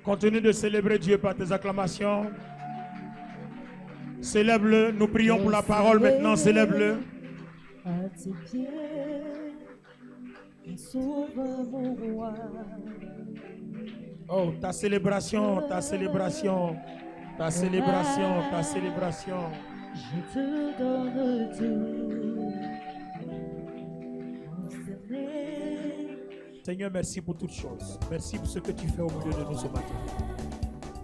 Continue de célébrer Dieu par tes acclamations. Célèbre-le. Nous prions pour la parole maintenant. Célèbre-le. À tes pieds, sauve mon roi. Oh, ta célébration, ta célébration, ta célébration, ta célébration. Je te donne tout. Concerné. Seigneur, merci pour toutes choses. Merci pour ce que tu fais au milieu de nous ce matin.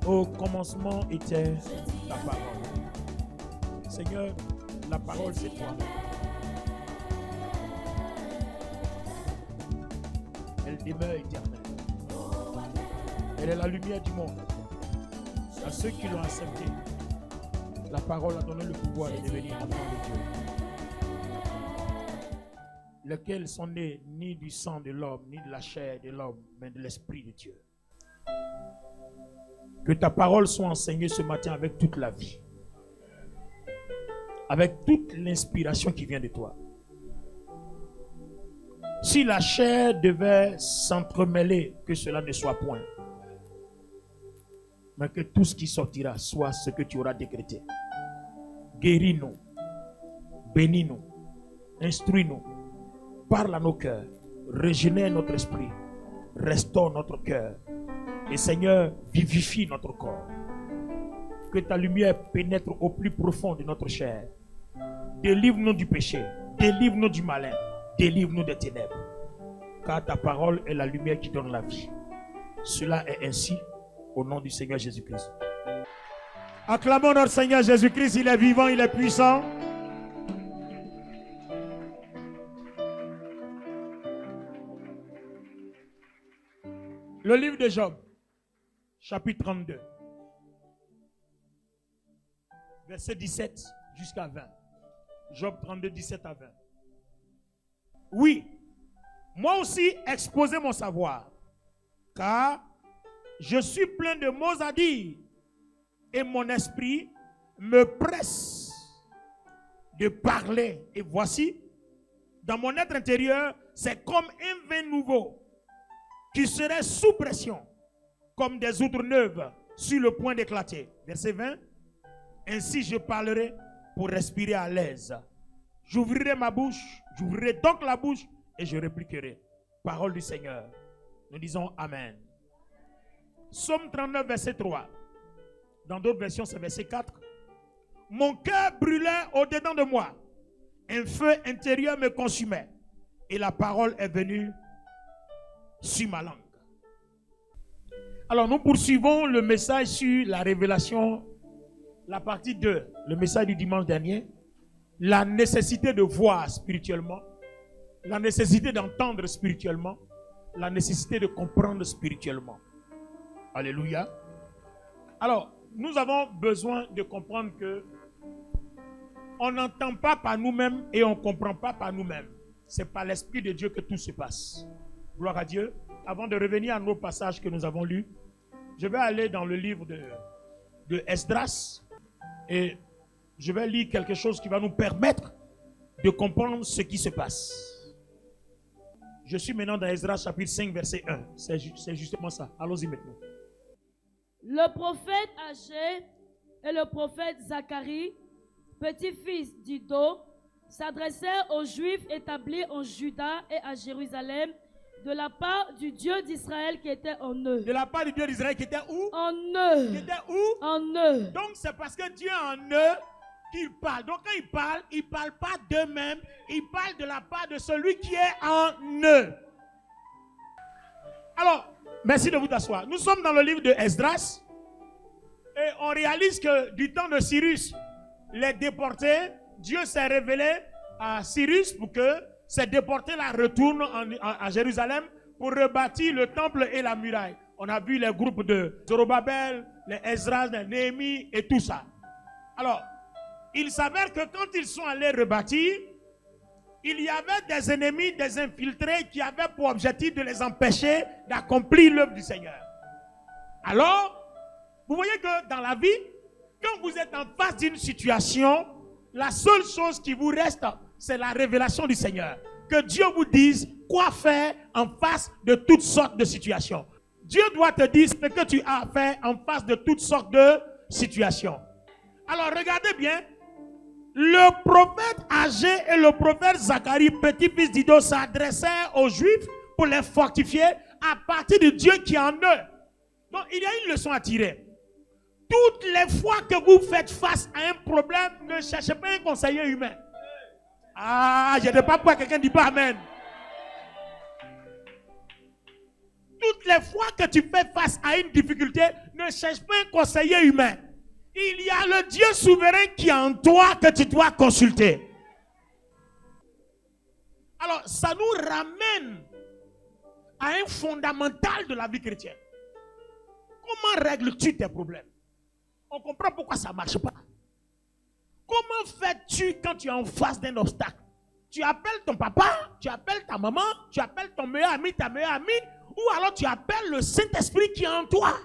Au commencement était la parole. Seigneur, la parole c'est toi. Elle demeure éternelle. Elle est la lumière du monde. À ceux qui l'ont accepté, la parole a donné le pouvoir de devenir enfants de Dieu. Lesquels sont nés ni du sang de l'homme, ni de la chair de l'homme, mais de l'Esprit de Dieu. Que ta parole soit enseignée ce matin avec toute la vie. Avec toute l'inspiration qui vient de toi. Si la chair devait s'entremêler, que cela ne soit point. Mais que tout ce qui sortira soit ce que tu auras décrété. Guéris-nous, bénis-nous, instruis-nous, parle à nos cœurs, régénère notre esprit, restaure notre cœur. Et Seigneur, vivifie notre corps. Que ta lumière pénètre au plus profond de notre chair. Délivre-nous du péché, délivre-nous du malin, délivre-nous des ténèbres. Car ta parole est la lumière qui donne la vie. Cela est ainsi au nom du Seigneur Jésus-Christ. Acclamons notre Seigneur Jésus-Christ, il est vivant, il est puissant. Le livre de Job, chapitre 32, verset 17 jusqu'à 20. Job 32, 17 à 20. Oui, moi aussi exposer mon savoir, car je suis plein de mots à dire, et mon esprit me presse de parler. Et voici, dans mon être intérieur, c'est comme un vin nouveau, qui serait sous pression, comme des outres neuves sur le point d'éclater. Verset 20. Ainsi je parlerai pour respirer à l'aise. J'ouvrirai ma bouche, j'ouvrirai donc la bouche et je répliquerai. Parole du Seigneur. Nous disons Amen. Psaume 39, verset 3. Dans d'autres versions, c'est verset 4. Mon cœur brûlait au-dedans de moi. Un feu intérieur me consumait. Et la parole est venue sur ma langue. Alors nous poursuivons le message sur la révélation, la partie 2, le message du dimanche dernier, la nécessité de voir spirituellement, la nécessité d'entendre spirituellement, la nécessité de comprendre spirituellement. Alléluia. Alors, nous avons besoin de comprendre que on n'entend pas par nous-mêmes et on ne comprend pas par nous-mêmes. C'est par l'Esprit de Dieu que tout se passe. Gloire à Dieu. Avant de revenir à nos passages que nous avons lus, je vais aller dans le livre de Esdras et je vais lire quelque chose qui va nous permettre de comprendre ce qui se passe. Je suis maintenant dans Esdras chapitre 5 verset 1. C'est justement ça. Allons-y maintenant. Le prophète Agé et le prophète Zacharie, petit-fils d'Ido, s'adressèrent aux Juifs établis en Juda et à Jérusalem de la part du Dieu d'Israël qui était en eux. De la part du Dieu d'Israël qui était où? En eux. Qui était où? En eux. Donc c'est parce que Dieu est en eux qu'il parle. Donc quand il parle pas d'eux-mêmes, il parle de la part de celui qui est en eux. Alors, merci de vous asseoir. Nous sommes dans le livre de Esdras et on réalise que du temps de Cyrus, les déportés, Dieu s'est révélé à Cyrus pour que ces déportés-là retournent à Jérusalem pour rebâtir le temple et la muraille. On a vu les groupes de Zorobabel, les Esdras, les Néhémie et tout ça. Alors, il s'avère que quand ils sont allés rebâtir, il y avait des ennemis, des infiltrés qui avaient pour objectif de les empêcher d'accomplir l'œuvre du Seigneur. Alors, vous voyez que dans la vie, quand vous êtes en face d'une situation, la seule chose qui vous reste, c'est la révélation du Seigneur. Que Dieu vous dise quoi faire en face de toutes sortes de situations. Dieu doit te dire ce que tu as à faire en face de toutes sortes de situations. Alors regardez bien. Le prophète Agé et le prophète Zacharie, petit-fils d'Ido, s'adressaient aux Juifs pour les fortifier à partir de Dieu qui est en eux. Donc il y a une leçon à tirer. Toutes les fois que vous faites face à un problème, ne cherchez pas un conseiller humain. Ah, je ne pas pour quelqu'un dit pas amen. Toutes les fois que tu fais face à une difficulté, ne cherche pas un conseiller humain. Il y a le Dieu souverain qui est en toi que tu dois consulter. Alors, ça nous ramène à un fondamental de la vie chrétienne. Comment règles-tu tes problèmes? On comprend pourquoi ça ne marche pas. Comment fais-tu quand tu es en face d'un obstacle? Tu appelles ton papa, tu appelles ta maman, tu appelles ton meilleur ami, ta meilleure amie, ou alors tu appelles le Saint-Esprit qui est en toi.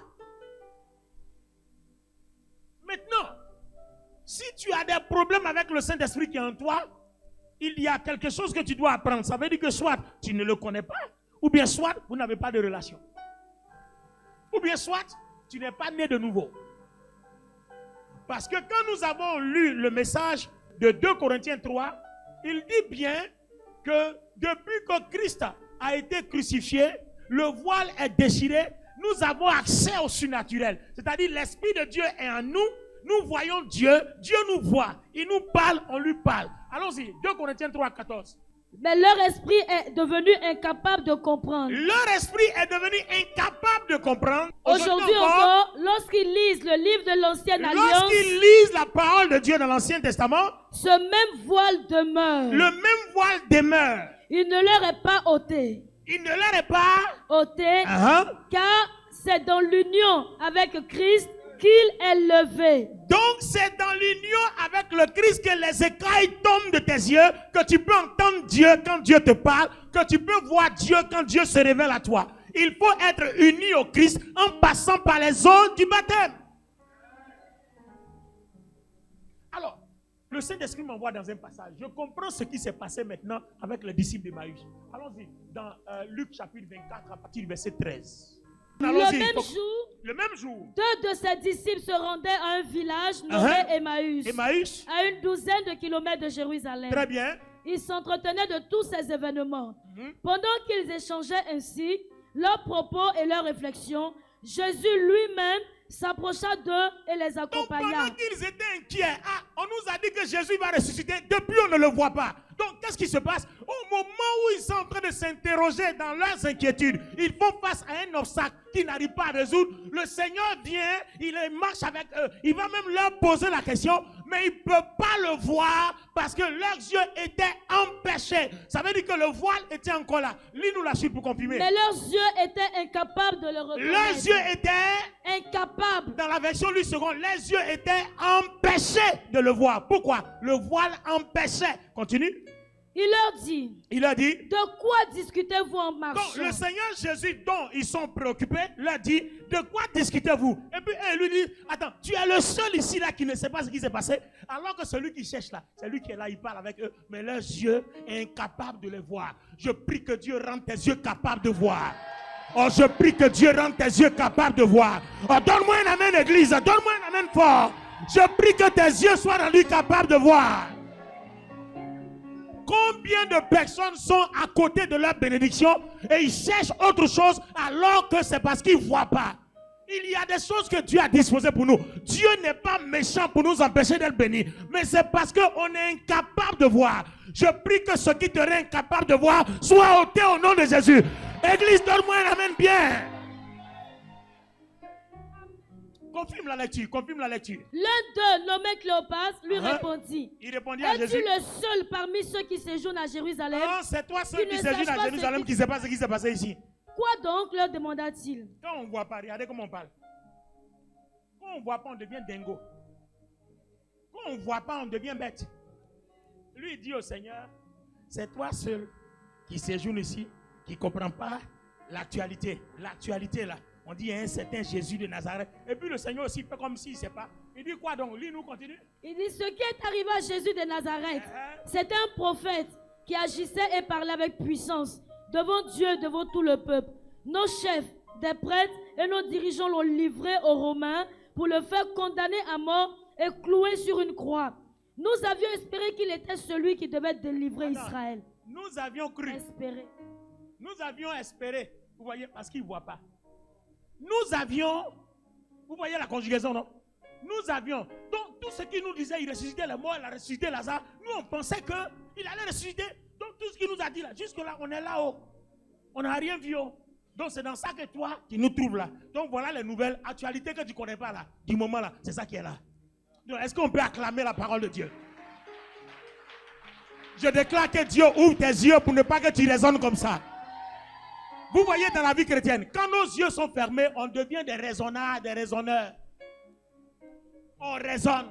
Maintenant, si tu as des problèmes avec le Saint-Esprit qui est en toi, il y a quelque chose que tu dois apprendre. Ça veut dire que soit tu ne le connais pas, ou bien soit vous n'avez pas de relation. Ou bien soit tu n'es pas né de nouveau. Parce que quand nous avons lu le message de 2 Corinthiens 3, il dit bien que depuis que Christ a été crucifié, le voile est déchiré, nous avons accès au surnaturel. C'est-à-dire l'Esprit de Dieu est en nous, nous voyons Dieu, Dieu nous voit, il nous parle, on lui parle. Allons-y, 2 Corinthiens 3, 14. Mais leur esprit est devenu incapable de comprendre. Leur esprit est devenu incapable de comprendre. Aujourd'hui encore, lorsqu'ils lisent le livre de l'Ancienne Alliance, lorsqu'ils lisent la parole de Dieu dans l'Ancien Testament, ce même voile demeure. Le même voile demeure. Il ne leur est pas ôté. Il ne leur est pas ôté, car c'est dans l'union avec Christ qu'il est levé. Donc c'est dans l'union avec le Christ que les écailles tombent de tes yeux, que tu peux entendre Dieu quand Dieu te parle, que tu peux voir Dieu quand Dieu se révèle à toi. Il faut être uni au Christ en passant par les eaux du baptême. Alors, le Saint-Esprit m'envoie dans un passage. Je comprends ce qui s'est passé maintenant avec les disciples d'Emmaüs. Allons-y, dans Luc chapitre 24 à partir du verset 13. Le même jour, 2 de ses disciples se rendaient à un village nommé Emmaüs, à une douzaine de kilomètres de Jérusalem. Très bien. Ils s'entretenaient de tous ces événements. Pendant qu'ils échangeaient ainsi leurs propos et leurs réflexions, Jésus lui-même s'approcha d'eux et les accompagna. Donc pendant qu'ils étaient inquiets, on nous a dit que Jésus va ressusciter. Depuis, on ne le voit pas. Donc, qu'est-ce qui se passe? Au moment où ils sont en train de s'interroger dans leurs inquiétudes, ils font face à un obstacle qu'ils n'arrivent pas à résoudre. Le Seigneur vient, il marche avec eux. Il va même leur poser la question, mais ils ne peuvent pas le voir parce que leurs yeux étaient empêchés. Ça veut dire que le voile était encore là. Lis-nous la suite pour confirmer. Mais leurs yeux étaient incapables de le reconnaître. Leurs yeux étaient incapables. Dans la version Louis II, les yeux étaient empêchés de le voir. Pourquoi? Le voile empêchait. Continue. Il leur dit, de quoi discutez-vous en marchant? Donc le Seigneur Jésus, dont ils sont préoccupés, leur dit, de quoi discutez-vous? Et puis il lui dit, attends, tu es le seul ici là qui ne sait pas ce qui s'est passé, alors que celui qui cherche là, c'est lui qui est là, il parle avec eux, mais leurs yeux sont incapables de les voir. Je prie que Dieu rende tes yeux capables de voir. Oh, je prie que Dieu rende tes yeux capables de voir. Oh, donne-moi un amen, église, donne-moi un amen fort. Je prie que tes yeux soient rendus capables de voir. Combien de personnes sont à côté de leur bénédiction et ils cherchent autre chose alors que c'est parce qu'ils ne voient pas. Il y a des choses que Dieu a disposées pour nous. Dieu n'est pas méchant pour nous empêcher d'être bénis, mais c'est parce qu'on est incapable de voir. Je prie que ce qui te rend incapable de voir soit ôté au nom de Jésus. Église, donne-moi un amen bien. Confirme la lecture, confirme la lecture. L'un d'eux, nommé Cléopas, lui répondit. Il répondit à Jésus. Es-tu le seul parmi ceux qui séjournent à Jérusalem? Non, c'est toi seul qui séjourne à Jérusalem qui ne sait pas ce qui s'est passé ici. Quoi donc, leur demanda-t-il? Quand on ne voit pas, regardez comment on parle. Quand on ne voit pas, on devient dingo. Quand on ne voit pas, on devient bête. Lui dit au Seigneur, c'est toi seul qui séjourne ici, qui ne comprend pas l'actualité. L'actualité là. On dit un certain Jésus de Nazareth. Et puis le Seigneur aussi fait comme s'il ne sait pas. Il dit quoi donc? Lis-nous, continue. Il dit, ce qui est arrivé à Jésus de Nazareth, c'est un prophète qui agissait et parlait avec puissance devant Dieu, devant tout le peuple. Nos chefs, des prêtres et nos dirigeants l'ont livré aux Romains pour le faire condamner à mort et clouer sur une croix. Nous avions espéré qu'il était celui qui devait délivrer Israël. Nous avions cru. Espéré. Nous avions espéré. Vous voyez, parce qu'il ne voit pas. Nous avions, vous voyez la conjugaison, non? Nous avions. Donc, tout ce qui nous disait, il ressuscitait les morts, il a ressuscité Lazare. Nous, on pensait qu'il allait ressusciter. Donc, tout ce qu'il nous a dit là, jusque-là, on est là-haut. On n'a rien vu. Donc, c'est dans ça que toi, tu nous trouves là. Donc, voilà les nouvelles actualités que tu ne connais pas là. Du moment là, c'est ça qui est là. Donc, est-ce qu'on peut acclamer la parole de Dieu? Je déclare que Dieu ouvre tes yeux pour ne pas que tu raisonnes comme ça. Vous voyez dans la vie chrétienne, quand nos yeux sont fermés, on devient des raisonnards, des raisonneurs. On raisonne.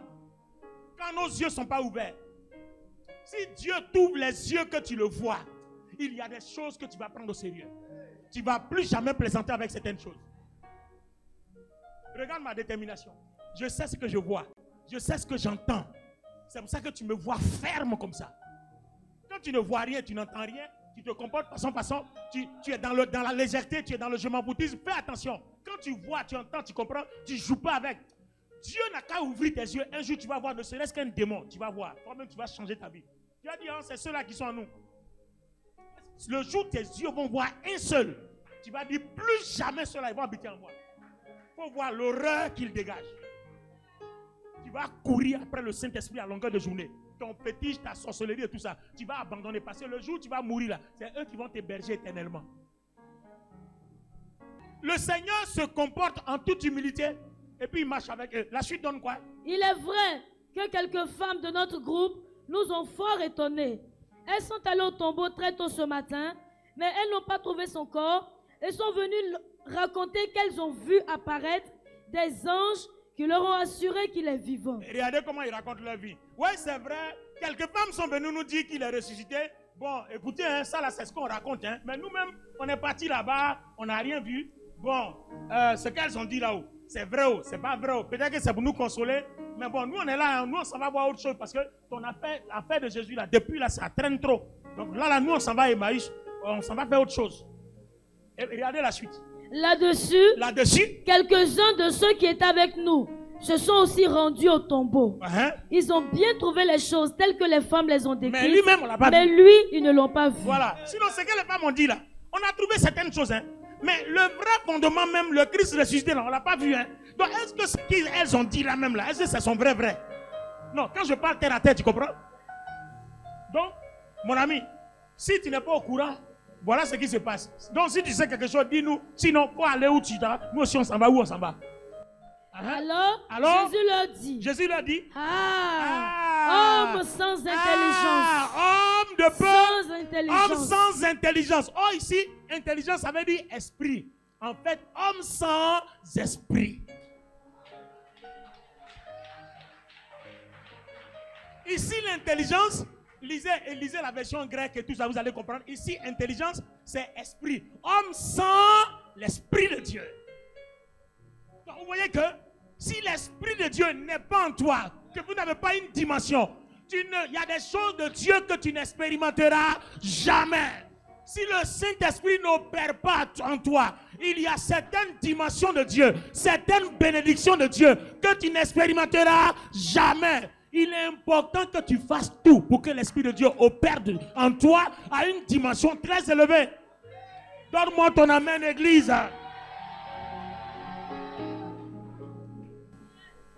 Quand nos yeux ne sont pas ouverts. Si Dieu t'ouvre les yeux que tu le vois, il y a des choses que tu vas prendre au sérieux. Tu ne vas plus jamais plaisanter avec certaines choses. Regarde ma détermination. Je sais ce que je vois. Je sais ce que j'entends. C'est pour ça que tu me vois ferme comme ça. Quand tu ne vois rien, tu n'entends rien, tu te comportes de façon, tu es dans la légèreté, tu es dans le je m'en foutisme. Fais attention. Quand tu vois, tu entends, tu comprends, tu ne joues pas avec. Dieu n'a qu'à ouvrir tes yeux. Un jour, tu vas voir, ne serait-ce qu'un démon. Tu vas voir. Toi-même, tu vas changer ta vie. Tu vas dire, oh, c'est ceux-là qui sont en nous. Le jour où tes yeux vont voir un seul, tu vas dire, plus jamais ceux-là ils vont habiter en moi. Il faut voir l'horreur qu'il dégage. Tu vas courir après le Saint-Esprit à longueur de journée. Ton fétiche, ta sorcellerie et tout ça, tu vas abandonner. Parce que le jour où tu vas mourir là, c'est eux qui vont t'héberger éternellement. Le Seigneur se comporte en toute humilité et puis il marche avec eux. La suite donne quoi? Il est vrai que quelques femmes de notre groupe nous ont fort étonnés. Elles sont allées au tombeau très tôt ce matin, mais elles n'ont pas trouvé son corps et sont venues raconter qu'elles ont vu apparaître des anges qui leur ont assuré qu'il est vivant. Et regardez comment ils racontent leur vie. Oui, c'est vrai. Quelques femmes sont venues nous dire qu'il est ressuscité. Bon, écoutez, hein, ça là, c'est ce qu'on raconte. Hein. Mais nous-mêmes, on est partis là-bas, on n'a rien vu. Bon, ce qu'elles ont dit là-haut, c'est vrai ou c'est pas vrai. Peut-être que c'est pour nous consoler. Mais bon, nous on est là, hein, nous on s'en va voir autre chose parce que ton l'affaire de Jésus là, depuis là, ça traîne trop. Donc là, nous on s'en va à Emmaüs, on s'en va faire autre chose. Et regardez la suite. Là-dessus, quelques-uns de ceux qui étaient avec nous se sont aussi rendus au tombeau. Ils ont bien trouvé les choses telles que les femmes les ont décrites. Mais lui-même, on l'a pas vu. Mais lui, ils ne l'ont pas vu. Voilà. Sinon, ce que les femmes ont dit là, on a trouvé certaines choses. Hein. Mais le vrai fondement même, le Christ ressuscité là, on ne l'a pas vu. Hein. Donc, est-ce que ce qu'elles ont dit là même là, est-ce que c'est son vrai? Non, quand je parle terre à terre, tu comprends? Donc, mon ami, si tu n'es pas au courant, voilà ce qui se passe. Donc, si tu sais quelque chose, dis-nous. Sinon, faut aller où tu vas. Nous aussi, on s'en va où on s'en va. Alors, Jésus leur dit. Homme sans intelligence. Homme de peu. Sans intelligence. Homme sans intelligence. Oh, ici, intelligence, ça veut dire esprit. En fait, homme sans esprit. Ici, l'intelligence. Lisez la version grecque et tout ça, vous allez comprendre. Ici, intelligence, c'est esprit. Homme sans l'esprit de Dieu. Donc, vous voyez que si l'esprit de Dieu n'est pas en toi, que vous n'avez pas une dimension, il y a des choses de Dieu que tu n'expérimenteras jamais. Si le Saint-Esprit n'opère pas en toi, il y a certaines dimensions de Dieu, certaines bénédictions de Dieu que tu n'expérimenteras jamais. Il est important que tu fasses tout pour que l'Esprit de Dieu opère en toi à une dimension très élevée. Donne-moi ton amen, Église.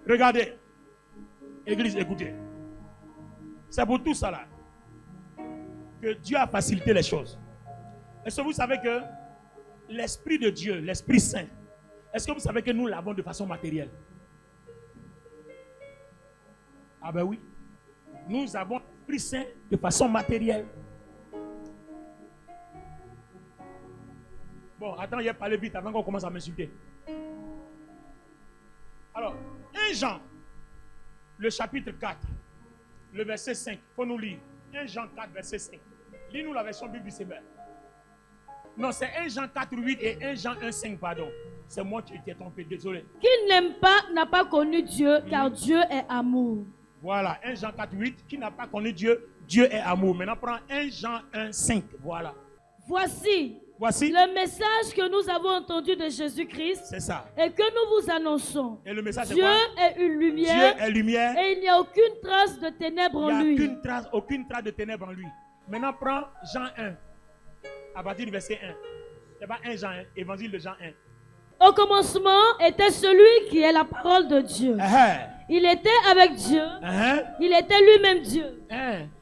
Regardez. Église, écoutez. C'est pour tout ça là que Dieu a facilité les choses. Est-ce que vous savez que l'Esprit de Dieu, l'Esprit Saint, est-ce que vous savez que nous l'avons de façon matérielle? Ah ben oui, nous avons l'Esprit Saint de façon matérielle. Bon, attends, il a parlé vite avant qu'on commence à m'insulter. Alors, 1 Jean, le chapitre 4, le verset 5, il faut nous lire. 1 Jean 4, verset 5. Lis-nous la version Bible du Seigneur. Non, c'est 1 Jean 4, 8 et 1 Jean 1, 5, pardon. C'est moi qui t'ai trompé, désolé. Qui n'aime pas n'a pas connu Dieu, car Dieu est amour. Voilà, 1 Jean 4, 8, qui n'a pas connu Dieu, Dieu est amour. Maintenant, prends 1 Jean 1, 5, voilà. Voici, Voici. le message que nous avons entendu de Jésus-Christ C'est ça. et que nous vous annonçons. Et le message c'est Dieu quoi? est une Dieu lumière est lumière. et il n'y a aucune trace de ténèbres en Il lui. n'y a aucune trace de ténèbres en lui. Maintenant, prends Jean 1. À partir du verset 1. C'est pas 1 Jean 1. Évangile de Jean 1. Au commencement était celui qui est la parole de Dieu. Il était avec Dieu. Il était lui-même Dieu.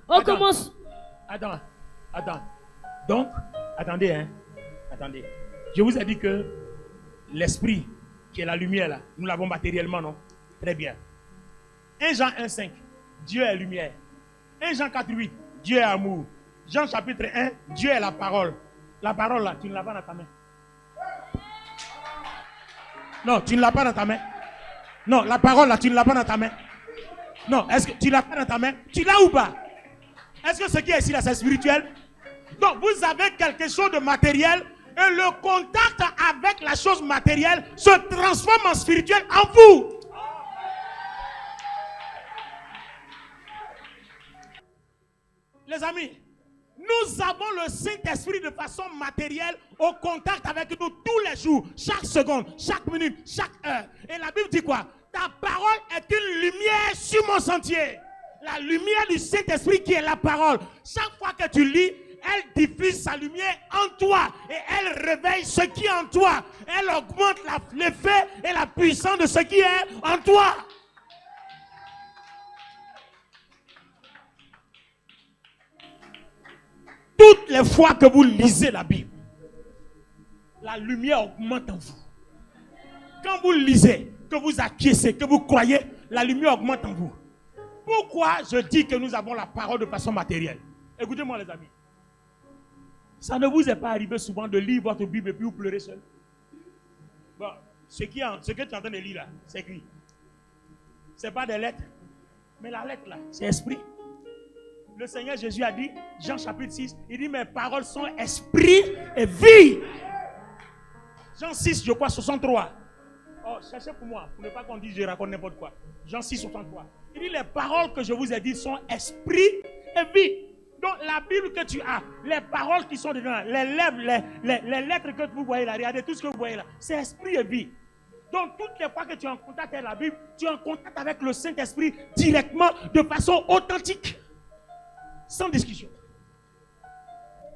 Au commencement. Attends. Donc, attendez, hein. Attendez. Je vous ai dit que l'esprit, qui est la lumière là, nous l'avons matériellement, non? Très bien. 1 Jean 1,5. Dieu est lumière. 1 Jean 4,8. Dieu est amour. Jean chapitre 1. Dieu est la parole. La parole là, tu ne l'as pas dans ta main. Non, tu ne l'as pas dans ta main. Non, la parole là, tu ne l'as pas dans ta main. Non, est-ce que tu ne l'as pas dans ta main? Tu l'as ou pas? Est-ce que ce qui est ici là, c'est spirituel? Donc, vous avez quelque chose de matériel et le contact avec la chose matérielle se transforme en spirituel en vous. Les amis, nous avons le Saint-Esprit de façon matérielle au contact avec nous tous les jours, chaque seconde, chaque minute, chaque heure. Et la Bible dit quoi? Ta parole est une lumière sur mon sentier. La lumière du Saint-Esprit qui est la parole. Chaque fois que tu lis, elle diffuse sa lumière en toi et elle réveille ce qui est en toi. Elle augmente l'effet et la puissance de ce qui est en toi. Toutes les fois que vous lisez la Bible, la lumière augmente en vous. Quand vous lisez, que vous acquiescez, que vous croyez, la lumière augmente en vous. Pourquoi je dis que nous avons la parole de façon matérielle? Écoutez-moi les amis. Ça ne vous est pas arrivé souvent de lire votre Bible et puis vous pleurez seul? Bon, ce que tu es en train de lire là, c'est écrit. Ce n'est pas des lettres. Mais la lettre là, c'est esprit. Le Seigneur Jésus a dit, Jean chapitre 6, il dit mes paroles sont esprit et vie. Jean 6, je crois, 63. Oh, cherchez pour moi, pour ne pas qu'on dise je raconte n'importe quoi. Jean 6, 63. Il dit les paroles que je vous ai dites sont esprit et vie. Donc la Bible que tu as, les paroles qui sont dedans, les lettres que vous voyez là, regardez tout ce que vous voyez là, c'est esprit et vie. Donc toutes les fois que tu es en contact avec la Bible, tu es en contact avec le Saint-Esprit directement, de façon authentique. Sans discussion.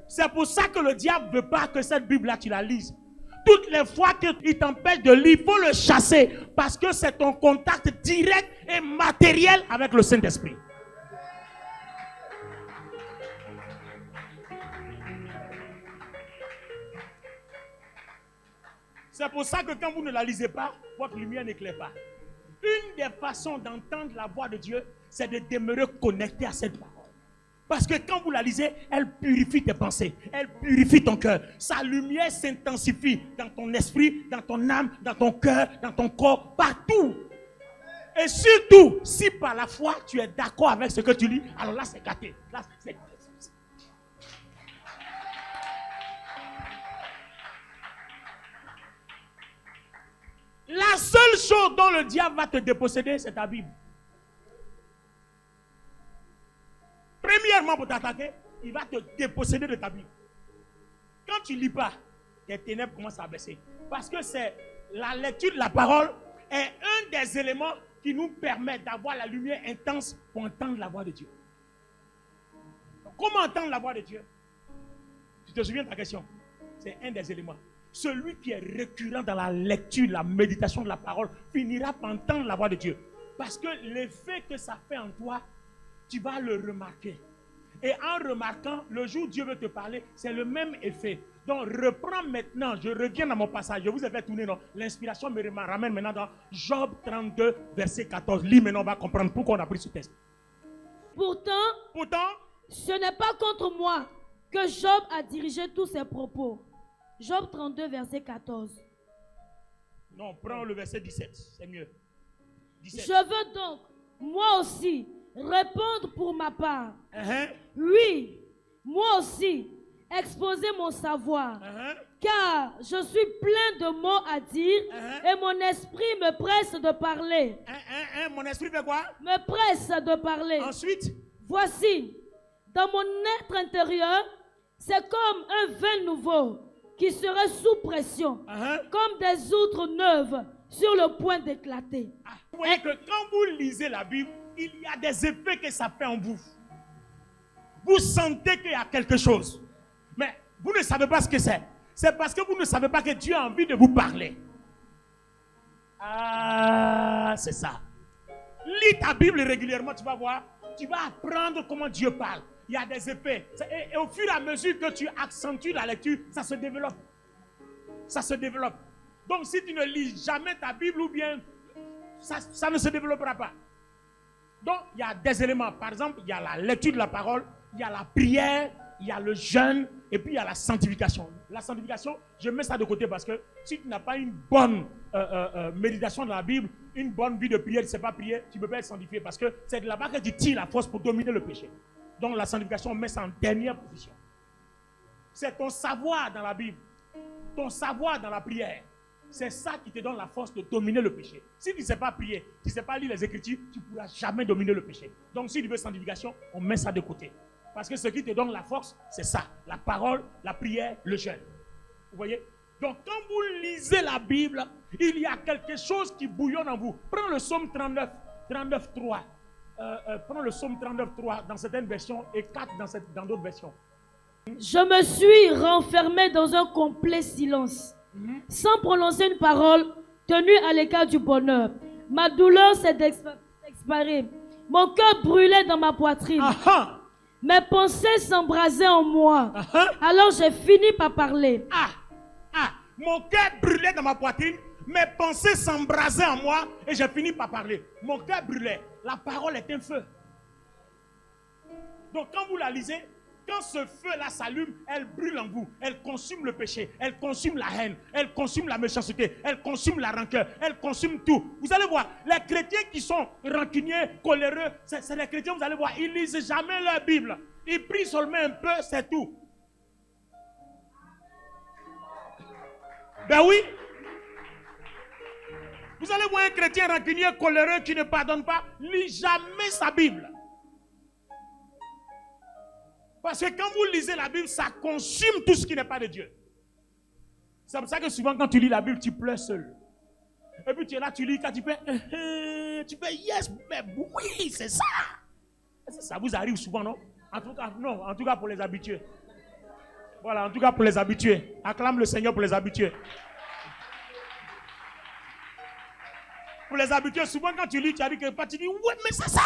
C'est pour ça que le diable ne veut pas que cette Bible-là, tu la lises. Toutes les fois qu'il t'empêche de lire, il faut le chasser. Parce que c'est ton contact direct et matériel avec le Saint-Esprit. C'est pour ça que quand vous ne la lisez pas, votre lumière n'éclaire pas. Une des façons d'entendre la voix de Dieu, c'est de demeurer connecté à cette parole. Parce que quand vous la lisez, elle purifie tes pensées, elle purifie ton cœur. Sa lumière s'intensifie dans ton esprit, dans ton âme, dans ton cœur, dans ton corps, partout. Et surtout, si par la foi tu es d'accord avec ce que tu lis, alors là c'est gâté. Là, c'est... La seule chose dont le diable va te déposséder, c'est ta Bible. Premièrement, pour t'attaquer, il va te déposséder de ta Bible. Quand tu ne lis pas, tes ténèbres commencent à baisser. Parce que c'est la lecture de la parole est un des éléments qui nous permet d'avoir la lumière intense pour entendre la voix de Dieu. Donc, comment entendre la voix de Dieu? Tu te souviens de ta question? C'est un des éléments. Celui qui est récurrent dans la lecture, la méditation de la parole, finira par entendre la voix de Dieu. Parce que l'effet que ça fait en toi, tu vas le remarquer. Et en remarquant, le jour où Dieu veut te parler, c'est le même effet. Donc, reprends maintenant, je reviens dans mon passage. Je vous ai fait tourner, non? L'inspiration me ramène maintenant dans Job 32, verset 14. Lis maintenant, on va comprendre pourquoi on a pris ce texte. Pourtant, ce n'est pas contre moi que Job a dirigé tous ses propos. Job 32, verset 14. Non, prends le verset 17, c'est mieux. 17. Je veux donc, moi aussi, répondre pour ma part. Oui, moi aussi, exposer mon savoir. Car je suis plein de mots à dire et mon esprit me presse de parler. Mon esprit fait quoi? Me presse de parler. Ensuite, voici, dans mon être intérieur, c'est comme un vin nouveau qui seraient sous pression, comme des outres neuves sur le point d'éclater. Vous voyez que quand vous lisez la Bible, il y a des effets que ça fait en vous. Vous sentez qu'il y a quelque chose. Mais vous ne savez pas ce que c'est. C'est parce que vous ne savez pas que Dieu a envie de vous parler. Ah, c'est ça. Lis ta Bible régulièrement, tu vas voir. Tu vas apprendre comment Dieu parle. Il y a des effets. Et au fur et à mesure que tu accentues la lecture, ça se développe. Ça se développe. Donc si tu ne lis jamais ta Bible ou bien, ça ne se développera pas. Donc il y a des éléments. Par exemple, il y a la lecture de la parole, il y a la prière, il y a le jeûne et puis il y a la sanctification. La sanctification, je mets ça de côté parce que si tu n'as pas une bonne méditation dans la Bible, une bonne vie de prière, tu ne sais pas prier, tu ne peux pas être sanctifié parce que c'est de là-bas que tu tires la force pour dominer le péché. Donc la sanctification, on met ça en dernière position. C'est ton savoir dans la Bible, ton savoir dans la prière. C'est ça qui te donne la force de dominer le péché. Si tu ne sais pas prier, tu ne sais pas lire les Écritures, tu ne pourras jamais dominer le péché. Donc si tu veux sanctification, on met ça de côté. Parce que ce qui te donne la force, c'est ça. La parole, la prière, le jeûne. Vous voyez? Donc quand vous lisez la Bible, il y a quelque chose qui bouillonne en vous. Prends le psaume 39, 39.3. Prends le psaume 39.3 dans certaines versions et 4 dans d'autres versions. Je me suis renfermé dans un complet silence, sans prononcer une parole, tenu à l'écart du bonheur. Ma douleur s'est disparue. Mon cœur brûlait dans ma poitrine. Mes pensées s'embrasaient en moi. Alors j'ai fini par parler. Mon cœur brûlait dans ma poitrine. Mes pensées s'embrasaient en moi et j'ai fini par parler. Mon cœur brûlait. La parole est un feu. Donc quand vous la lisez, quand ce feu-là s'allume, elle brûle en vous. Elle consume le péché. Elle consume la haine. Elle consume la méchanceté. Elle consume la rancœur. Elle consume tout. Vous allez voir, les chrétiens qui sont rancuniers, coléreux, c'est les chrétiens, vous allez voir, ils ne lisent jamais leur Bible. Ils prient seulement un peu, c'est tout. Ben oui. Vous allez voir un chrétien rancunier, coléreux, qui ne pardonne pas, lit jamais sa Bible. Parce que quand vous lisez la Bible, ça consume tout ce qui n'est pas de Dieu. C'est pour ça que souvent quand tu lis la Bible, tu pleures seul. Et puis tu es là, tu lis, quand tu fais yes, mais oui, c'est ça. Ça vous arrive souvent, non? En tout cas, non, en tout cas pour les habitués. Voilà, en tout cas pour les habitués. Acclame le Seigneur pour les habitués. Pour les habitués, souvent quand tu lis, tu as dit que tu dis, ouais, mais c'est ça.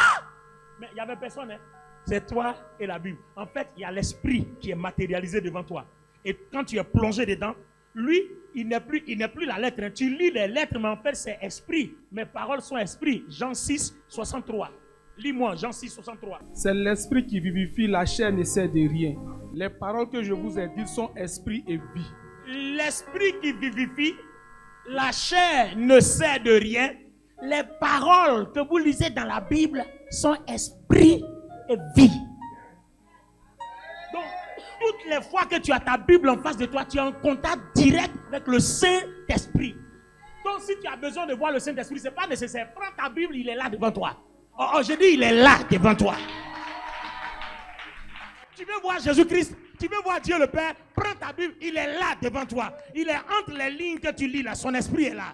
Mais il n'y avait personne, hein. C'est toi et la Bible. En fait, il y a l'esprit qui est matérialisé devant toi. Et quand tu es plongé dedans, lui, il n'est plus la lettre. Tu lis les lettres, mais en fait, c'est esprit. Mes paroles sont esprit. Jean 6, 63. Lis-moi, Jean 6, 63. C'est l'esprit qui vivifie, la chair ne sert de rien. Les paroles que je vous ai dites sont esprit et vie. L'esprit qui vivifie, la chair ne sert de rien. Les paroles que vous lisez dans la Bible sont esprit et vie. Donc, toutes les fois que tu as ta Bible en face de toi, tu es en contact direct avec le Saint-Esprit. Donc, si tu as besoin de voir le Saint-Esprit, ce n'est pas nécessaire. Prends ta Bible, il est là devant toi. Oh, je dis, il est là devant toi. Tu veux voir Jésus-Christ, tu veux voir Dieu le Père, prends ta Bible, il est là devant toi. Il est entre les lignes que tu lis là, son esprit est là.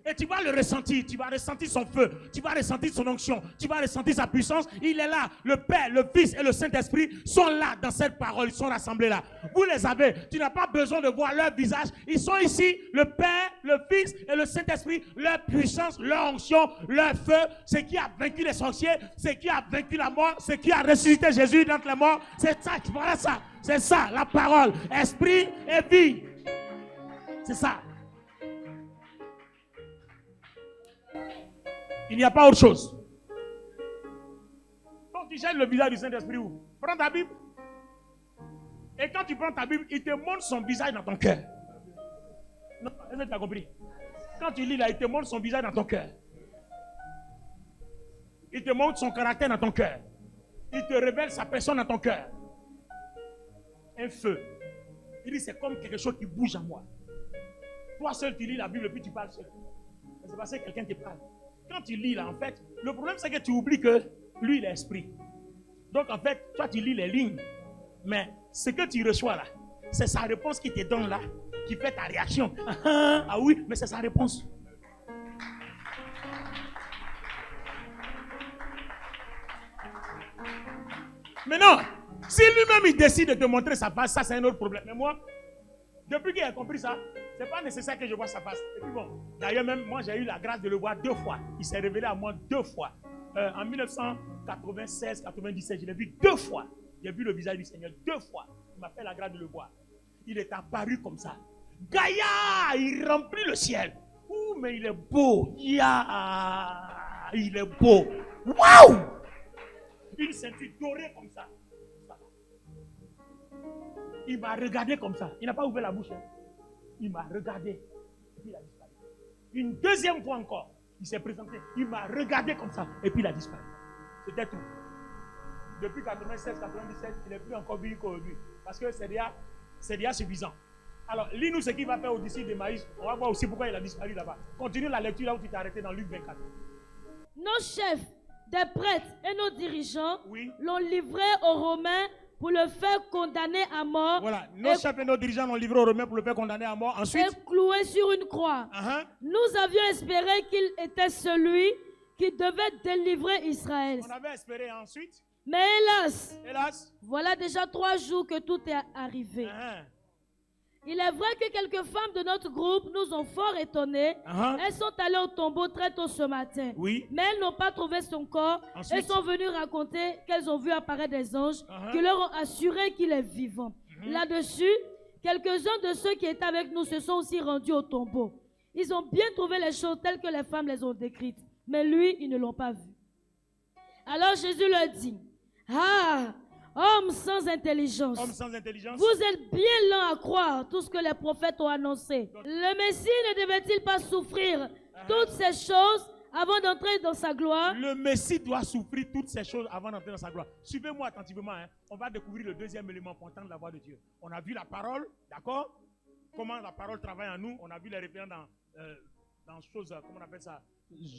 Et tu vas le ressentir, tu vas ressentir son feu, tu vas ressentir son onction, tu vas ressentir sa puissance. Il est là, le Père, le Fils et le Saint-Esprit sont là dans cette parole, ils sont rassemblés là. Vous les avez, tu n'as pas besoin de voir leur visage. Ils sont ici, le Père, le Fils et le Saint-Esprit, leur puissance, leur onction, leur feu, ce qui a vaincu les sorciers, ce qui a vaincu la mort, ce qui a ressuscité Jésus d'entre les morts. C'est ça, voilà ça, c'est ça la parole, esprit et vie. C'est ça. Il n'y a pas autre chose. Donc tu cherches le visage du Saint-Esprit où? Prends ta Bible. Et quand tu prends ta Bible, il te montre son visage dans ton cœur. Non, est-ce que tu as compris? Quand tu lis là, il te montre son visage dans ton cœur. Il te montre son caractère dans ton cœur. Il te révèle sa personne dans ton cœur. Un feu. Il dit c'est comme quelque chose qui bouge en moi. Toi seul tu lis la Bible et puis tu parles seul. C'est parce que quelqu'un te parle. Quand tu lis là, en fait, le problème c'est que tu oublies que lui il est esprit. Donc en fait, toi tu lis les lignes, mais ce que tu reçois là, c'est sa réponse qui te donne là. qui fait ta réaction. Ah oui, mais c'est sa réponse. Maintenant, si lui-même il décide de te montrer sa face, ça c'est un autre problème. Mais moi, depuis qu'il a compris ça, c'est pas nécessaire que je vois sa face. Et puis bon, d'ailleurs même, moi j'ai eu la grâce de le voir 2 fois. Il s'est révélé à moi 2 fois. En 1996-97, je l'ai vu 2 fois. J'ai vu le visage du Seigneur 2 fois. Il m'a fait la grâce de le voir. Il est apparu comme ça. Gaïa, il remplit le ciel. Ouh, mais il est beau. Ya, il est beau. Waouh! Une ceinture dorée comme ça. Il m'a regardé comme ça. Il n'a pas ouvert la bouche. Hein. Il m'a regardé. Et puis il a disparu. Une deuxième fois encore, il s'est présenté. Il m'a regardé comme ça. Et puis il a disparu. C'était tout. Depuis 96-97, il n'est plus encore vu qu'aujourd'hui. Parce que c'est déjà suffisant. Alors, lis-nous ce qu'il va faire au disciple de Maïs. On va voir aussi pourquoi il a disparu là-bas. Continue la lecture là où tu t'es arrêté dans Luc 24. Nos chefs, des prêtres et nos dirigeants Oui. l'ont livré aux Romains pour le faire condamner à mort. Voilà, nos chefs et nos dirigeants l'ont livré aux Romains pour le faire condamner à mort. Ensuite, Et cloué sur une croix. Nous avions espéré qu'il était celui qui devait délivrer Israël. on avait espéré ensuite. Mais hélas, Hélas. voilà déjà 3 jours que tout est arrivé. Il est vrai que quelques femmes de notre groupe nous ont fort étonnés. Elles sont allées au tombeau très tôt ce matin. Oui. Mais elles n'ont pas trouvé son corps. Ensuite. Elles sont venues raconter qu'elles ont vu apparaître des anges qui leur ont assuré qu'il est vivant. Là-dessus, quelques-uns de ceux qui étaient avec nous se sont aussi rendus au tombeau. Ils ont bien trouvé les choses telles que les femmes les ont décrites. Mais lui, ils ne l'ont pas vu. Alors Jésus leur dit, « Ah, homme sans intelligence, Homme sans intelligence. vous êtes bien lents à croire tout ce que les prophètes ont annoncé. Le Messie ne devait-il pas souffrir toutes ces choses avant d'entrer dans sa gloire? » Le Messie doit souffrir toutes ces choses avant d'entrer dans sa gloire. Suivez-moi attentivement. On va découvrir le deuxième élément pour entendre la voix de Dieu. On a vu la parole, d'accord? Comment la parole travaille en nous. On a vu les références dans choses, comment on appelle ça?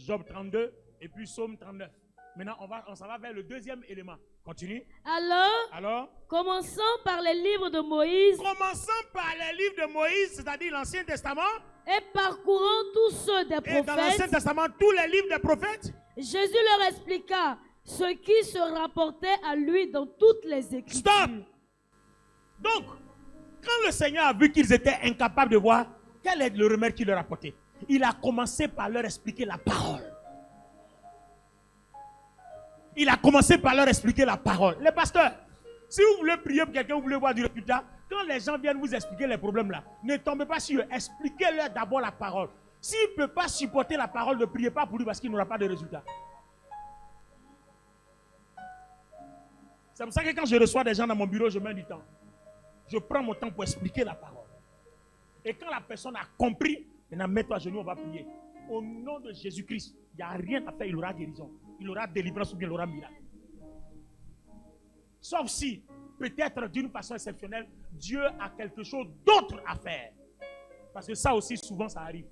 Job 32 et puis Psaume 39. Maintenant, on s'en va vers le deuxième élément. Continue. Alors, commençons par les livres de Moïse. Commençons par les livres de Moïse, c'est-à-dire l'Ancien Testament. Et parcourant tous ceux des prophètes. Et dans l'Ancien Testament, tous les livres des prophètes. Jésus leur expliqua ce qui se rapportait à lui dans toutes les Écritures. Stop! Donc, quand le Seigneur a vu qu'ils étaient incapables de voir, quel est le remède qu'il leur a apporté? Il a commencé par leur expliquer la parole. Il a commencé par leur expliquer la parole. Les pasteurs, si vous voulez prier pour quelqu'un, vous voulez voir du résultat, quand les gens viennent vous expliquer les problèmes là, ne tombez pas sur eux. Expliquez-leur d'abord la parole. S'il ne peut pas supporter la parole, ne priez pas pour lui parce qu'il n'aura pas de résultat. C'est pour ça que quand je reçois des gens dans mon bureau, je mets du temps. Je prends mon temps pour expliquer la parole. Et quand la personne a compris, maintenant mets-toi à genoux, on va prier. Au nom de Jésus-Christ, il n'y a rien à faire, il aura guérison. Il aura délivrance ou bien il aura miracle. Sauf si, peut-être d'une façon exceptionnelle, Dieu a quelque chose d'autre à faire. Parce que ça aussi, souvent, ça arrive.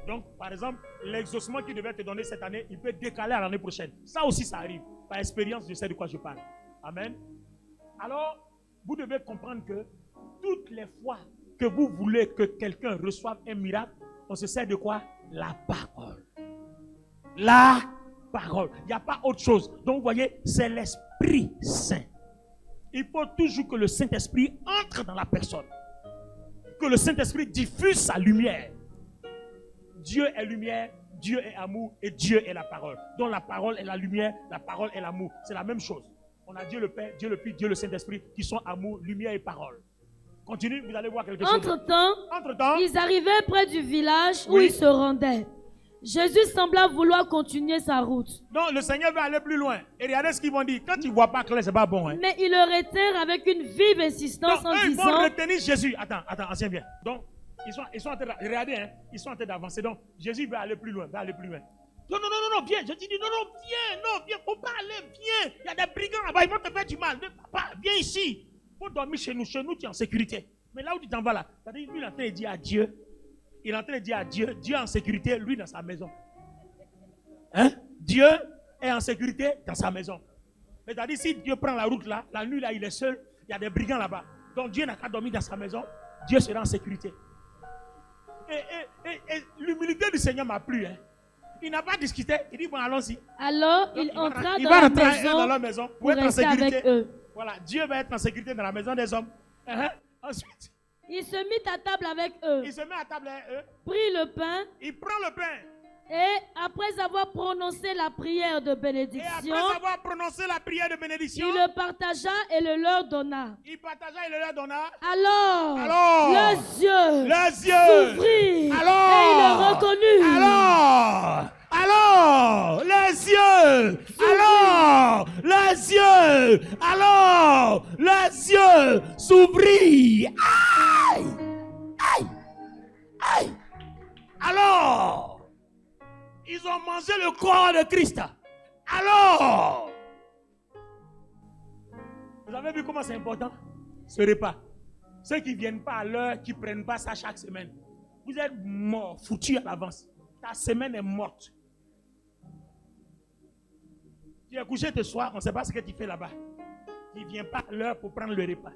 Donc, par exemple, l'exaucement qu'il devait te donner cette année, il peut décaler à l'année prochaine. Ça aussi, ça arrive. Par expérience, je sais de quoi je parle. Amen. Alors, vous devez comprendre que toutes les fois que vous voulez que quelqu'un reçoive un miracle, on se sert de quoi? La parole. La parole. Il n'y a pas autre chose. Donc, vous voyez, c'est l'Esprit Saint. Il faut toujours que le Saint-Esprit entre dans la personne. Que le Saint-Esprit diffuse sa lumière. Dieu est lumière, Dieu est amour et Dieu est la parole. Donc la parole est la lumière, la parole est l'amour. C'est la même chose. On a Dieu le Père, Dieu le Fils, Dieu le Saint-Esprit qui sont amour, lumière et parole. Continue, vous allez voir quelque chose. Entre-temps, ils arrivaient près du village où ils se rendaient. Jésus sembla vouloir continuer sa route. Donc le Seigneur veut aller plus loin. Et regardez ce qu'ils vont dire. Quand tu ne vois pas clair, c'est pas bon. Mais ils le retinrent avec une vive insistance en disant... Ils vont retenir Jésus. Attends, ancien bien. Donc, ils sont en train de... Regardez, hein, ils sont en train d'avancer. Donc, Jésus veut aller plus loin, Non, viens. Je dis, viens, faut pas aller, viens. Il y a des brigands là-bas, ils vont te faire du mal. Papa, viens ici. Faut dormir chez nous, tu es en sécurité. Mais là où tu t'en vas là, c'est-à-dire, lui, il est en train de dire à Dieu, Dieu est en sécurité, lui dans sa maison. Hein? Dieu est en sécurité dans sa maison. C'est-à-dire, si Dieu prend la route là, la nuit là, il est seul, il y a des brigands là-bas. Donc Dieu n'a qu'à dormir dans sa maison. Dieu sera en sécurité. Et l'humilité du Seigneur m'a plu. Hein. Il n'a pas discuté. Il dit, bon, allons-y. Alors, il Donc, entra il dans va la rentrer dans maison leur maison pour être en rester sécurité. avec eux. Voilà, Dieu va être en sécurité dans la maison des hommes. Ensuite, Il se mit à table avec eux, il se met à table avec eux. prit le pain Il prend le pain. et après avoir prononcé la prière de Et bénédiction, après avoir prononcé la prière de bénédiction, il le partagea et le leur donna. il partagea et le leur donna. Alors, leurs yeux Les yeux s'ouvrirent Alors, et ils le reconnurent. Alors, les yeux, les yeux s'ouvrirent. Aïe, aïe, aïe. Alors, ils ont mangé le corps de Christ. Alors, vous avez vu comment c'est important ce repas. Ceux qui ne viennent pas à l'heure, qui ne prennent pas ça chaque semaine, vous êtes morts, foutus à l'avance. Ta semaine est morte. Tu es couché ce soir, on ne sait pas ce que tu fais là-bas. Tu ne viens pas à l'heure pour prendre le repas.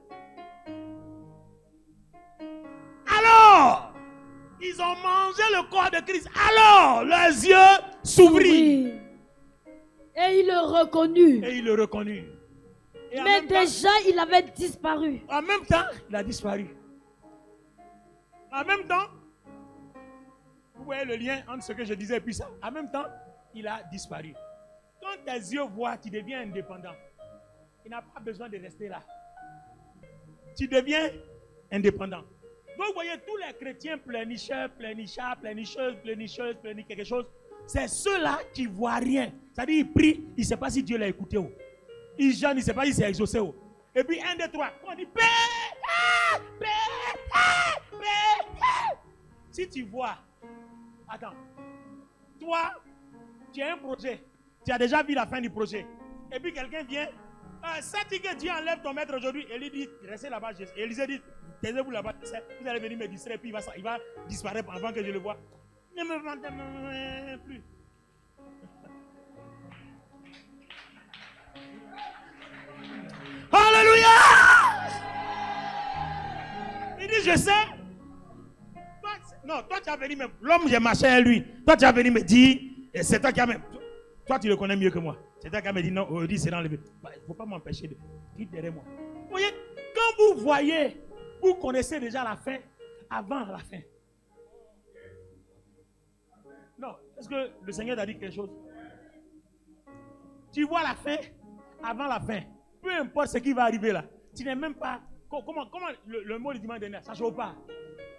Alors, ils ont mangé le corps de Christ. Alors, leurs yeux s'ouvrirent. Et il le reconnut. Et ils le reconnurent. Et en Mais même temps- déjà, il avait disparu. En même temps, il a disparu. En même temps, vous voyez le lien entre ce que je disais et puis ça. En même temps, il a disparu. Quand tes yeux voient, tu deviens indépendant. Il n'a pas besoin de rester là. Tu deviens indépendant. Donc vous voyez tous les chrétiens pleurnicheurs, pleurnicheuses, quelque chose. C'est ceux-là qui ne voient rien. C'est-à-dire, ils prient, il ne sait pas si Dieu l'a écouté. Il jeûne, il ne sait pas si c'est exaucé. Et puis 1, 2, 3, on dit paix, paix, paix, paix. Si tu vois, attends, toi, tu as un projet, tu as déjà vu la fin du projet. Et puis quelqu'un vient, ça dit que Dieu enlève ton maître aujourd'hui. Et lui dit, restez là-bas. Élisée dit, taisez-vous là-bas, vous allez venir me distraire, puis il va disparaître avant que je le voie. Ne me vendez plus. Alléluia! Il dit, je sais. Toi tu as venu même. L'homme, j'ai marché à lui. Toi, tu as venu me dire, et c'est toi qui as même. Toi, tu le connais mieux que moi. C'est toi qui as me dit, non, aujourd'hui, c'est enlevé. Il ne faut pas m'empêcher de quitter derrière moi. Vous voyez, quand vous voyez, vous connaissez déjà la fin avant la fin. Non, est-ce que le Seigneur t'a dit quelque chose? Tu vois la fin avant la fin. Peu importe ce qui va arriver là. Tu n'es même pas. Comment le mot du dimanche dernier, ça ne chauffe pas.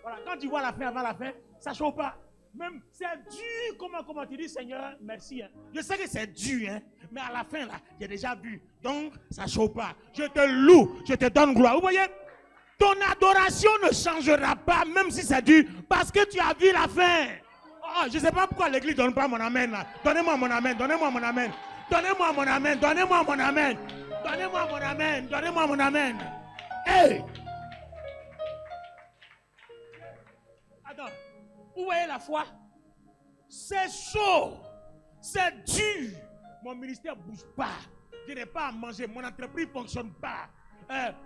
Voilà, quand tu vois la fin avant la fin, ça ne chauffe pas. Même c'est dur. Comment tu dis, Seigneur, merci. Hein. Je sais que c'est dur, hein, mais à la fin là, j'ai déjà vu. Donc, ça ne chauffe pas. Je te loue, je te donne gloire. Vous voyez, ton adoration ne changera pas, même si c'est dur, parce que tu as vu la fin. Oh, je ne sais pas pourquoi l'église ne donne pas mon amen là. Donnez-moi mon amen, donnez-moi mon amen. Donnez-moi mon amen, donnez-moi mon amen. Donnez-moi mon amen, donnez-moi mon amen. Hey! Attends, vous voyez la foi? C'est chaud, c'est dur. Mon ministère ne bouge pas. Je n'ai pas à manger, mon entreprise ne fonctionne pas.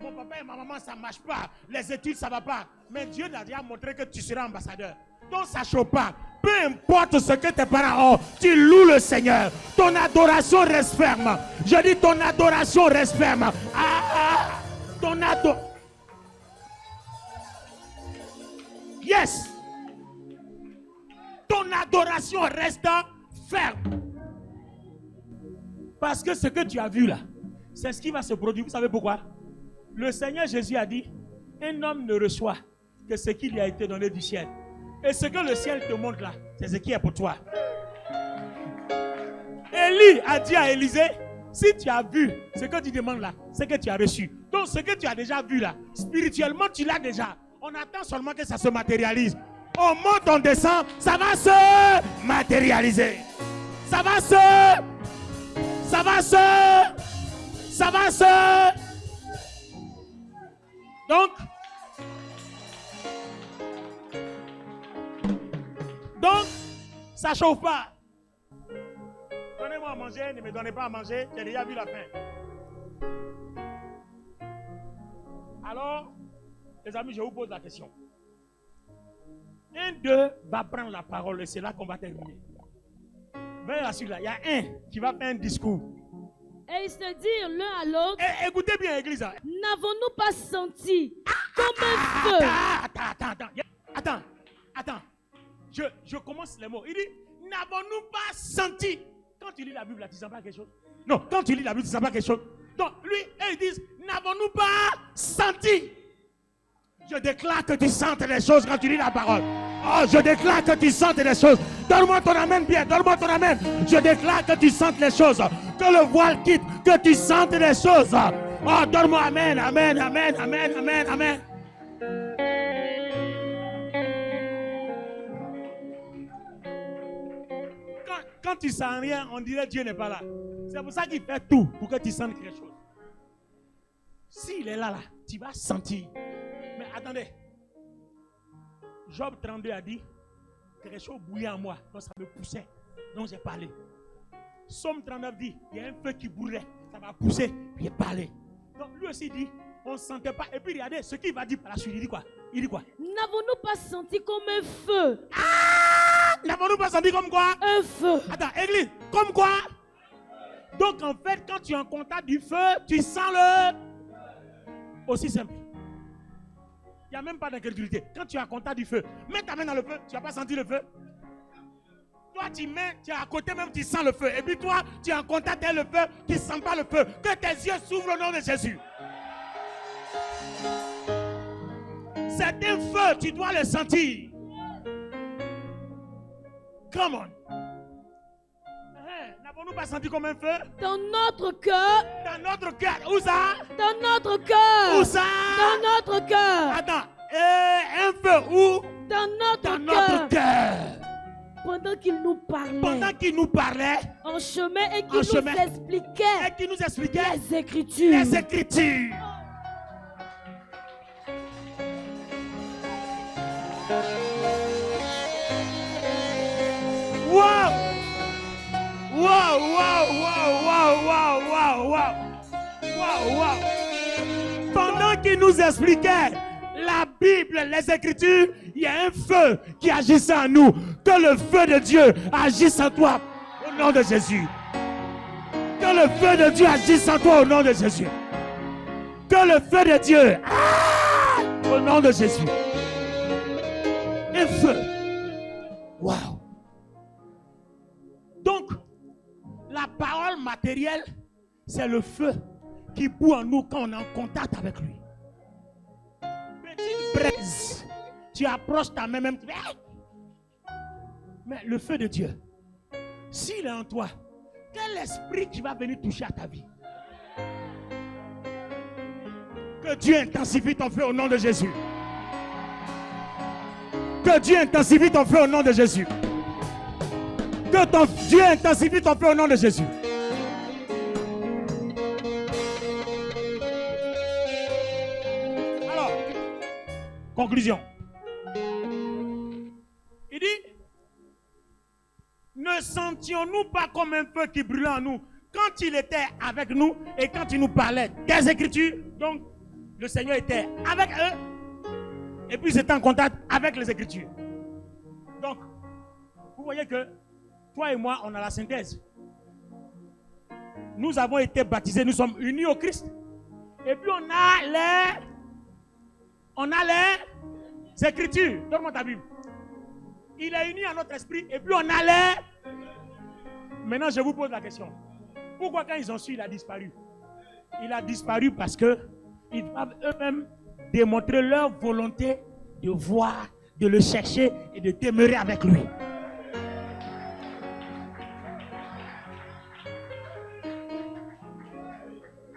Mon papa et ma maman, ça ne marche pas. Les études, ça ne va pas. Mais Dieu t'a déjà montré que tu seras ambassadeur. Donc ça ne chauffe pas. Peu importe ce que tes parents ont, tu loues le Seigneur. Ton adoration reste ferme. Je dis ton adoration reste ferme. Ton adoration. Yes. Ton adoration reste ferme. Parce que ce que tu as vu là, c'est ce qui va se produire. Vous savez pourquoi? Le Seigneur Jésus a dit, un homme ne reçoit que ce qui lui a été donné du ciel. Et ce que le ciel te montre là, c'est ce qui est pour toi. Élie a dit à Élisée, si tu as vu ce que tu demandes là, c'est que tu as reçu. Donc ce que tu as déjà vu là, spirituellement tu l'as déjà. On attend seulement que ça se matérialise. On monte, on descend, ça va se matérialiser. Ça va se... Donc, ça chauffe pas. Donnez-moi à manger, ne me donnez pas à manger, j'ai déjà vu la fin. Alors, Les amis, je vous pose la question. Un d'eux va prendre la parole et c'est là qu'on va terminer. Venez celui-là, il y a un qui va faire un discours. Et ils se dirent l'un à l'autre, Écoutez bien, église. n'avons-nous pas senti comme un feu? Attends. Je commence les mots. Il dit, n'avons-nous pas senti? Quand tu lis la Bible, là, tu ne sens pas quelque chose? Non, quand tu lis la Bible, tu ne sens pas quelque chose? Donc, lui, ils disent, n'avons-nous pas senti? Je déclare que tu sentes les choses quand tu lis la parole. Oh, je déclare que tu sentes les choses. Donne-moi ton amen bien, donne-moi ton amen. Je déclare que tu sentes les choses. Que le voile quitte, que tu sentes les choses. Oh, donne-moi amen, amen, amen, amen, amen, amen. Quand tu sens rien, on dirait que Dieu n'est pas là. C'est pour ça qu'il fait tout pour que tu sentes quelque chose. S'il est là, tu vas sentir. Mais attendez. Job 32 a dit quelque chose bouillait en moi. Donc ça me poussait. Donc j'ai parlé. Somme 39 dit il y a un feu qui brûlait. Ça m'a poussé. Puis j'ai parlé. Donc lui aussi dit on ne sentait pas. Et puis regardez ce qu'il va dire par la suite. Il dit quoi? N'avons-nous pas senti comme un feu? N'avons-nous pas senti comme quoi? Un feu. Attends, église, comme quoi? Donc en fait, quand tu es en contact du feu, tu sens le... Aussi simple. Il n'y a même pas d'incrédulité. Quand tu es en contact du feu, mets ta main dans le feu, tu n'as pas senti le feu. Toi, tu es à côté même, tu sens le feu. Et puis toi, tu es en contact avec le feu, tu ne sens pas le feu. Que tes yeux s'ouvrent au nom de Jésus. C'est un feu, tu dois le sentir. Come on. N'avons-nous pas senti comme un feu? Dans notre cœur. Dans notre cœur. Où ça? Dans notre cœur. Où ça? Dans notre cœur. Attends. Un feu où? Dans Dans notre notre cœur. Pendant qu'il nous parlait. Pendant qu'il nous parlait. En chemin et qu'il nous expliquait. Et qu'il nous expliquait. Les Écritures. Les Écritures. Wow! Wow, wow, wow, wow, wow, wow, wow. Wow, wow. Pendant qu'il nous expliquait la Bible, les Écritures, il y a un feu qui agissait en nous. Que le feu de Dieu agisse en toi au nom de Jésus. Que le feu de Dieu agisse en toi au nom de Jésus. Que le feu de Dieu, au nom de Jésus. Un feu. Wow. Donc, la parole matérielle, c'est le feu qui bout en nous quand on est en contact avec lui. Petite braise, tu approches ta main même. Mais le feu de Dieu, s'il est en toi, quel esprit qui va venir toucher à ta vie? Que Dieu intensifie ton feu au nom de Jésus. Que Dieu intensifie ton feu au nom de Jésus. Que ton Dieu intensifie ton feu au nom de Jésus. Alors, conclusion. Il dit, ne sentions-nous pas comme un feu qui brûlait en nous quand il était avec nous et quand il nous parlait des Écritures? Donc, le Seigneur était avec eux et puis il était en contact avec les Écritures. Donc, vous voyez que toi et moi, on a la synthèse. Nous avons été baptisés, nous sommes unis au Christ. Et puis on a les Écritures. Donne-moi ta Bible. Il est uni à notre esprit et puis on a les... Maintenant, je vous pose la question. Pourquoi quand ils ont su, il a disparu? Il a disparu parce que ils doivent eux-mêmes démontrer leur volonté de voir, de le chercher et de demeurer avec lui.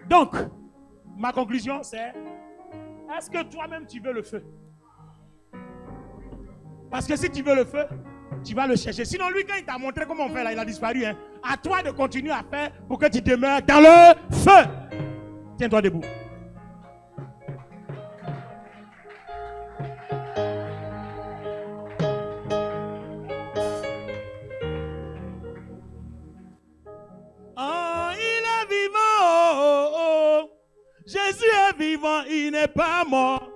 Donc, ma conclusion c'est, est-ce que toi-même tu veux le feu? Parce que si tu veux le feu, tu vas le chercher. Sinon, lui, quand il t'a montré comment on fait là, il a disparu. Hein. À toi de continuer à faire pour que tu demeures dans le feu. Tiens-toi debout. Oh, il est vivant. Oh, oh, oh. Jésus est vivant, il n'est pas mort.